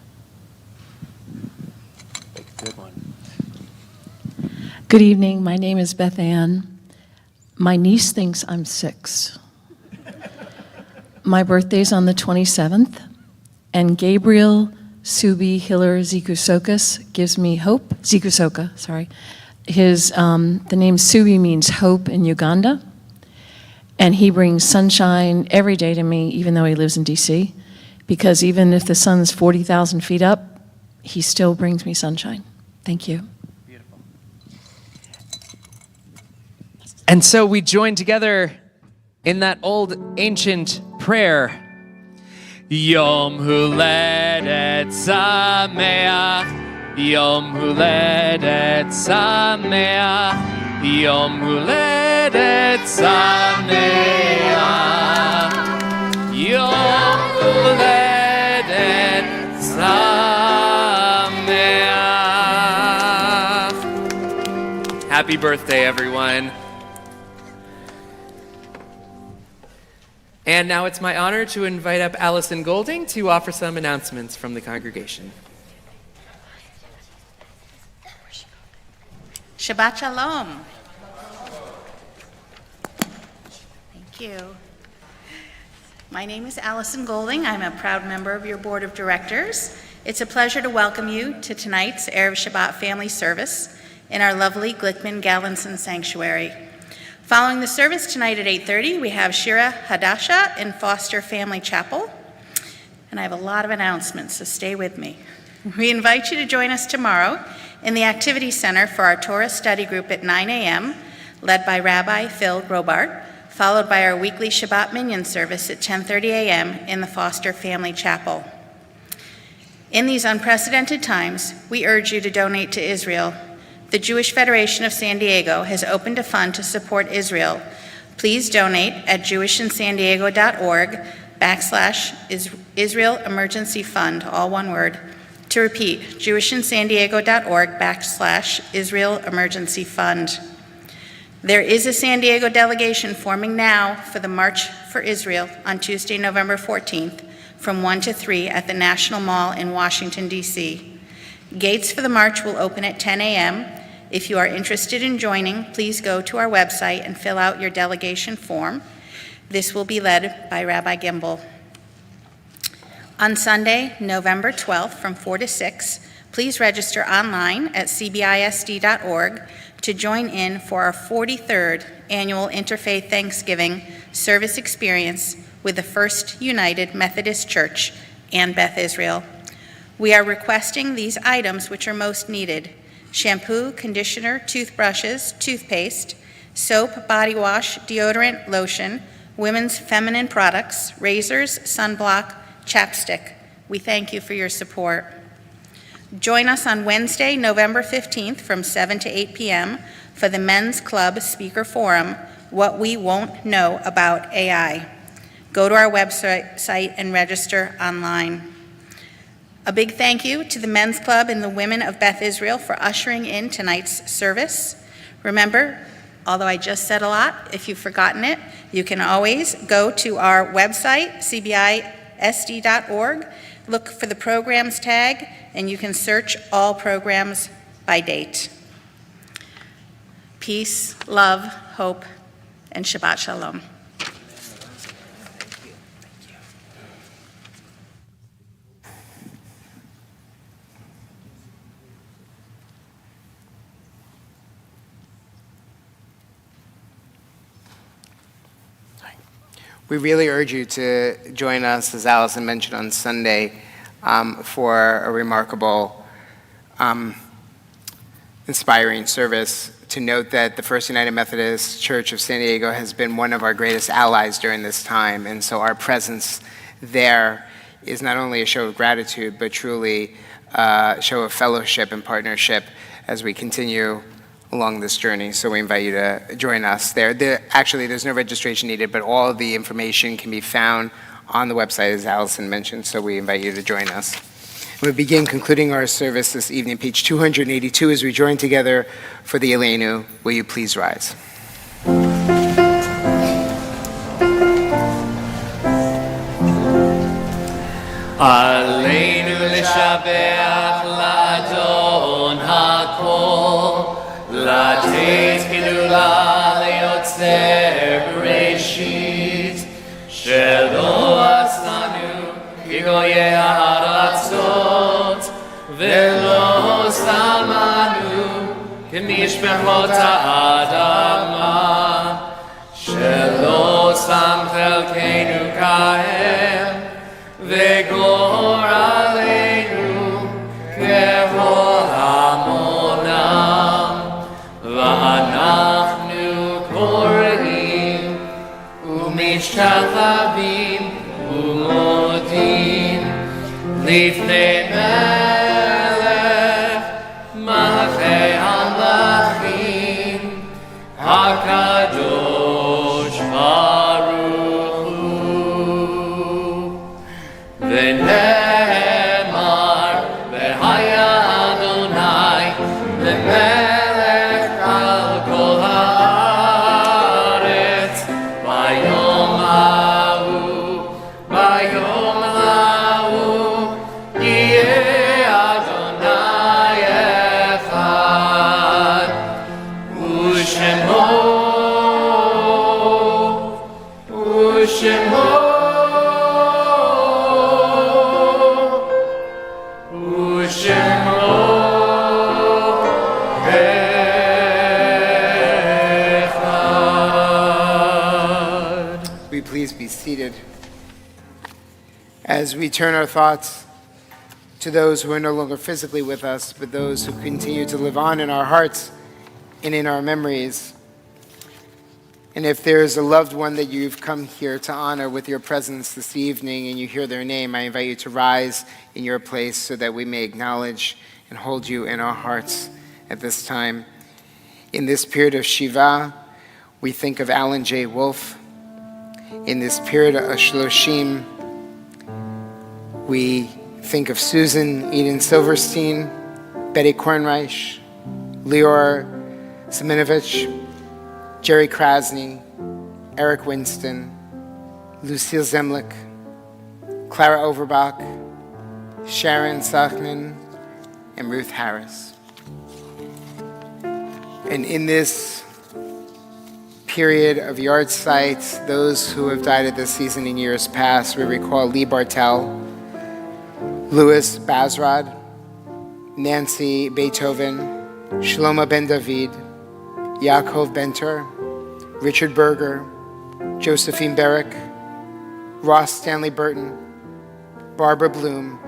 Good one. Good evening. My name is Beth Ann. My niece thinks I'm 6. My birthday's on the 27th, and Gabriel Subi Hiller Zikusokas gives me hope. Zikusoka, sorry. His the name Subi means hope in Uganda, and he brings sunshine every day to me, even though he lives in D.C., because even if the sun's 40,000 feet up, he still brings me sunshine. Thank you. Beautiful. And so we join together in that old ancient prayer. Yom Huledet Sameach, Yom Huledet Sameach, Yom Huledet Sameach, Yom Huledet Sameach. Happy birthday, everyone. And now it's my honor to invite up Allison Golding to offer some announcements from the congregation. Shabbat Shalom. Thank you. My name is Allison Golding. I'm a proud member of your board of directors. It's a pleasure to welcome you to tonight's Erev Shabbat family service. in our lovely Glickman-Galinson sanctuary. Following the service tonight at 8:30, we have Shira Hadasha in Foster Family Chapel. And I have a lot of announcements, so stay with me. We invite you to join us tomorrow in the Activity Center for our Torah study group at 9 a.m., led by Rabbi Phil Grobart, followed by our weekly Shabbat Minyan service at 10:30 a.m. in the Foster Family Chapel. In these unprecedented times, we urge you to donate to Israel. The Jewish Federation of San Diego has opened a fund to support Israel. Please donate at jewishinsandiego.org/Israel Emergency Fund, all one word. To repeat, jewishinsandiego.org/Israel Emergency Fund. There is a San Diego delegation forming now for the March for Israel on Tuesday, November 14th, from 1 to 3 at the National Mall in Washington, D.C. Gates for the march will open at 10 a.m. If you are interested in joining, please go to our website and fill out your delegation form. This will be led by Rabbi Gimbel. On Sunday, November 12th, from 4 to 6, please register online at cbisd.org to join in for our 43rd annual Interfaith Thanksgiving service experience with the First United Methodist Church and Beth Israel. We are requesting these items which are most needed: shampoo, conditioner, toothbrushes, toothpaste, soap, body wash, deodorant, lotion, women's feminine products, razors, sunblock, chapstick. We thank you for your support. Join us on Wednesday, November 15th from 7 to 8 p.m. for the Men's Club Speaker Forum, What We Won't Know About AI. Go to our website and register online. A big thank you to the Men's Club and the Women of Beth Israel for ushering in tonight's service. Remember, although I just said a lot, if you've forgotten it, you can always go to our website, cbisd.org, look for the programs tag, and you can search all programs by date. Peace, love, hope, and Shabbat Shalom. We really urge you to join us, as Allison mentioned, on Sunday for a remarkable, inspiring service. To note that the First United Methodist Church of San Diego has been one of our greatest allies during this time, and so our presence there is not only a show of gratitude, but truly a show of fellowship and partnership as we continue along this journey. So we invite you to join us there. Actually, there's no registration needed, but all of the information can be found on the website, as Allison mentioned, so we invite you to join us. We begin concluding our service this evening, page 282, as we join together for the Aleinu. Will you please rise? Aleinu l'shabeach l'adon hakol, לתת גדולה ליוצר בראשית, שלא עשנו כגויי הארצות, ולא שמנו כמשפחות האדמה, שלא שם חלקנו כהם, וגורלנו ככל המונם. ואנחנו קוראים ומשתחווים ומודים לפני מלך מלכי המלכים הקדוש ברוך הוא. ונאמר והיה אדוני למלך Shemo As we turn our thoughts to those who are no longer physically with us, but those who continue to live on in our hearts and in our memories. And if there's a loved one that you've come here to honor with your presence this evening and you hear their name, I invite you to rise in your place so that we may acknowledge and hold you in our hearts at this time. In this period of Shiva, we think of Alan J. Wolfe. In this period of Shloshim, we think of Susan Eden Silverstein, Betty Kornreich, Lior Seminovich, Jerry Krasny, Eric Winston, Lucille Zemlich, Clara Overbach, Sharon Sachnin, and Ruth Harris. And in this period of yard sites, those who have died at this season in years past, we recall Lee Bartell, Louis Bazrod, Nancy Beethoven, Shlomo Ben David, Yaakov Bentor, Richard Berger, Josephine Berrick, Ross Stanley Burton, Barbara Bloom,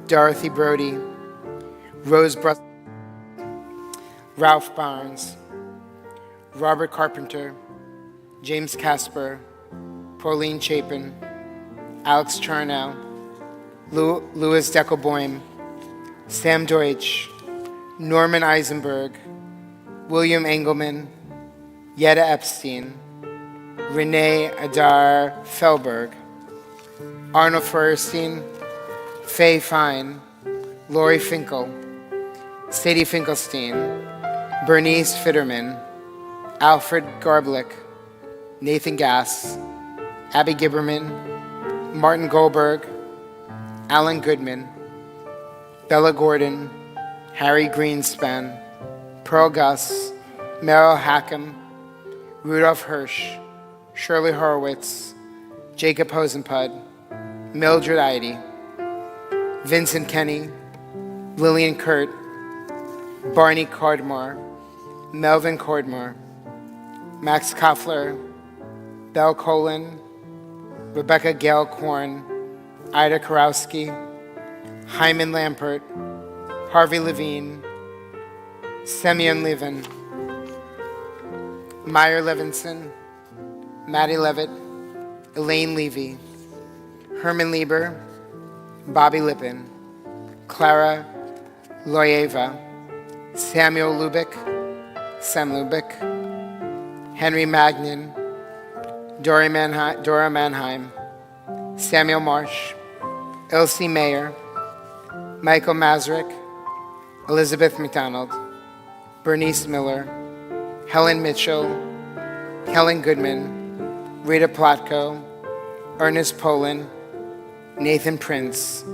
Dorothy Brody, Rose Brus, Ralph Barnes, Robert Carpenter, James Casper, Pauline Chapin, Alex Charnow, Louis Deckelboim, Sam Deutsch, Norman Eisenberg, William Engelman, Yetta Epstein, Renee Adar Felberg, Arnold Feuerstein, Faye Fine, Lori Finkel, Sadie Finkelstein, Bernice Fitterman, Alfred Garblick, Nathan Gass, Abby Gibberman, Martin Goldberg, Alan Goodman, Bella Gordon, Harry Greenspan, Pearl Gus, Merrill Hackham, Rudolph Hirsch, Shirley Horowitz, Jacob Hosenpud, Mildred Eide, Vincent Kenny, Lillian Kurt, Barney Cordmore, Melvin Cordmore, Max Koffler, Belle Colin, Rebecca Gail Korn, Ida Karowski, Hyman Lampert, Harvey Levine, Semyon Levin, Meyer Levinson, Maddie Levitt, Elaine Levy, Herman Lieber, Bobby Lippin, Clara Loyeva, Samuel Lubick, Sam Lubick, Henry Magnin, Dora Mannheim, Samuel Marsh, Elsie Mayer, Michael Mazurek, Elizabeth McDonald, Bernice Miller, Helen Mitchell, Helen Goodman, Rita Plotko, Ernest Polin, Nathan Prince,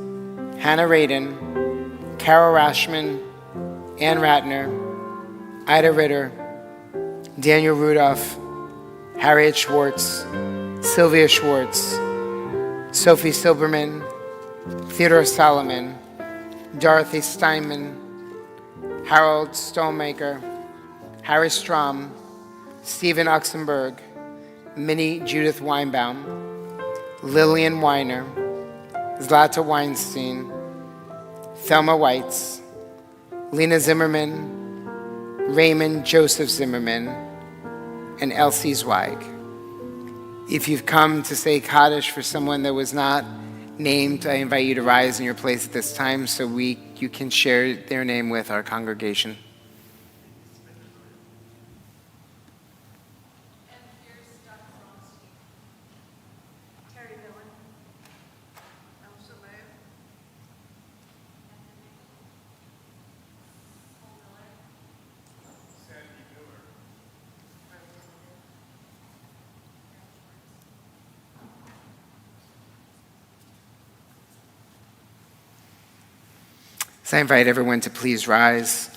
Hannah Radin, Carol Rashman, Ann Ratner, Ida Ritter, Daniel Rudolph, Harriet Schwartz, Sylvia Schwartz, Sophie Silberman, Theodore Solomon, Dorothy Steinman, Harold Stonemaker, Harry Strom, Stephen Oxenberg, Minnie Judith Weinbaum, Lillian Weiner, Zlata Weinstein, Thelma Weitz, Lena Zimmerman, Raymond Joseph Zimmerman, and Elsie Zweig. If you've come to say Kaddish for someone that was not named, I invite you to rise in your place at this time so you can share their name with our congregation. So I invite everyone to please rise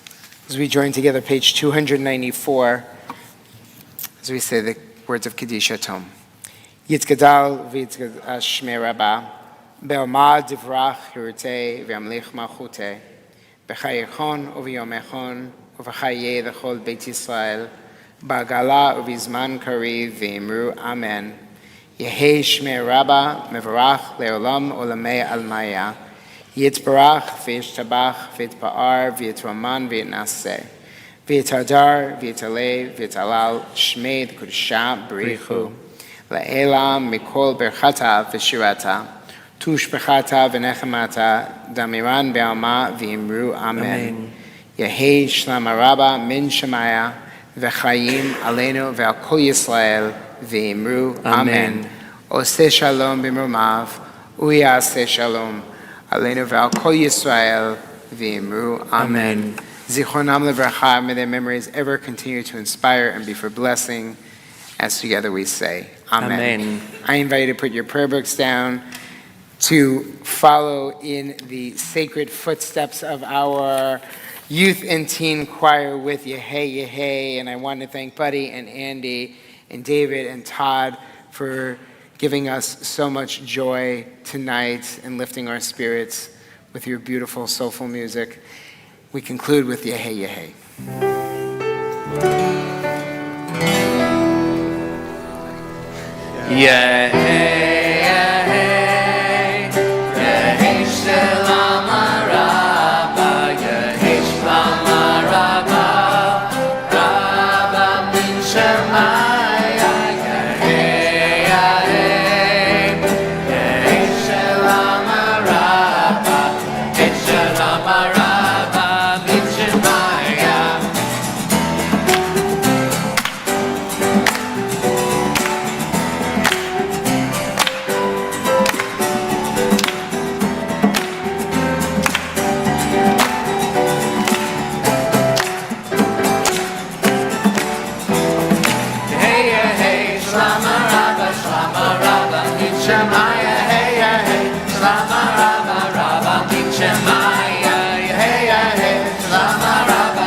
as we join together page 294 as we say the words of Kaddish Tom. Yitzgadal v'yitzgadash shmei rabbah, be'omad divrach hirutei v'yamlich malchutei, b'chayechon u'v'yomechon u'v'chayei l'chol Beit Yisrael, ba'gala u'v'zman kariv v'imru amen. Yehei Shmei Rabba Mevarach Leolam Olamei Almaya. Yitzbarach v'yishtabach v'yitpa'ar v'yitraman v'yitnaseh. V'yitadar v'yitaleh v'yitalal Shmei D'Kudusha B'richu. La'elam mikol berchata v'shirata. Tushbechata v'nechemata damiran be'alma v'imru amen. Yehei Shlam Rabba min Shemaya v'chayim aleinu ve'al kol Yisrael v'imru amen. Oseh shalom b'mrumav uyaseh shalom aleinu ve'al kol Yisrael v'imru amen. Zichronam levracha, may their memories ever continue to inspire and be for blessing, as together we say, amen. Amen. I invite you to put your prayer books down to follow in the sacred footsteps of our youth and teen choir with Yehei Yehei. And I want to thank Buddy and Andy and David and Todd for giving us so much joy tonight and lifting our spirits with your beautiful, soulful music. We conclude with Yehei Yehei. Yehei, Yehei Shalom Rabba, Yehei Shalom Rabba, Rabba min Shemaya, Yehei, Yehei Shalom Rabba, Yehei Shalom Rabba min Shemaya. Shemaya, hey, hey, Shlama Rabba, Rabba, Min Shemaya, hey, hey, Shlama Rabba,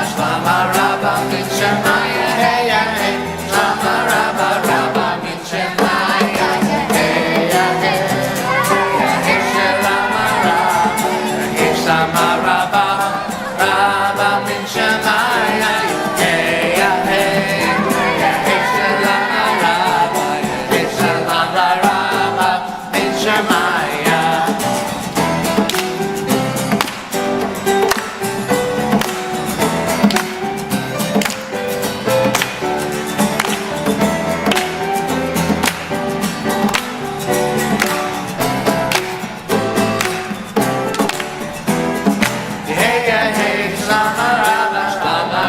Min Shemaya, hey, hey, Shlama Rabba, Min Shemaya, hey, hey, hey, Shlama Rabba, Rabba, Min Shemaya, hey, hey, hey, Shlama Rabba, hey, Shlama Rabba. Shemaya. Hey, hey, Shlama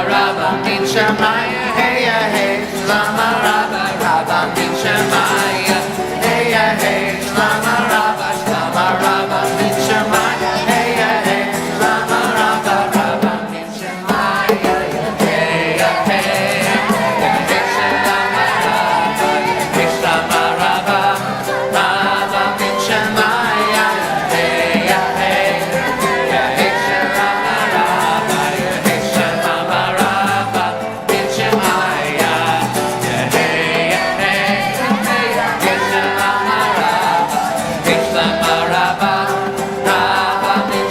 Rabba, Min Shemaya. Hey, hey, Shlama Rabba, Min Shemaya. Hey, hey, Shlama Rabba, Min Shemaya. Hey, hey, Shlama Rabba, Min Shemaya. Hey, hey, Shlama Rabba, Min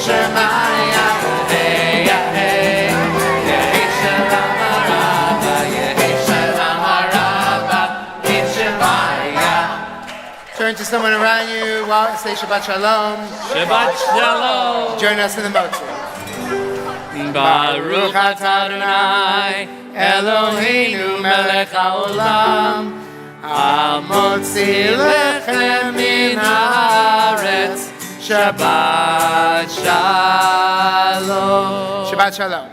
Shemaya. Hey, hey, Shlama Rabba, Min Shemaya. Turn to someone around you, say Shabbat Shalom. Shabbat Shalom. Join us in the Motzi. Baruch atah Adonai, Eloheinu melech haolam, hamotzi lechem min haaretz. Shabbat Shalom. Shabbat Shalom.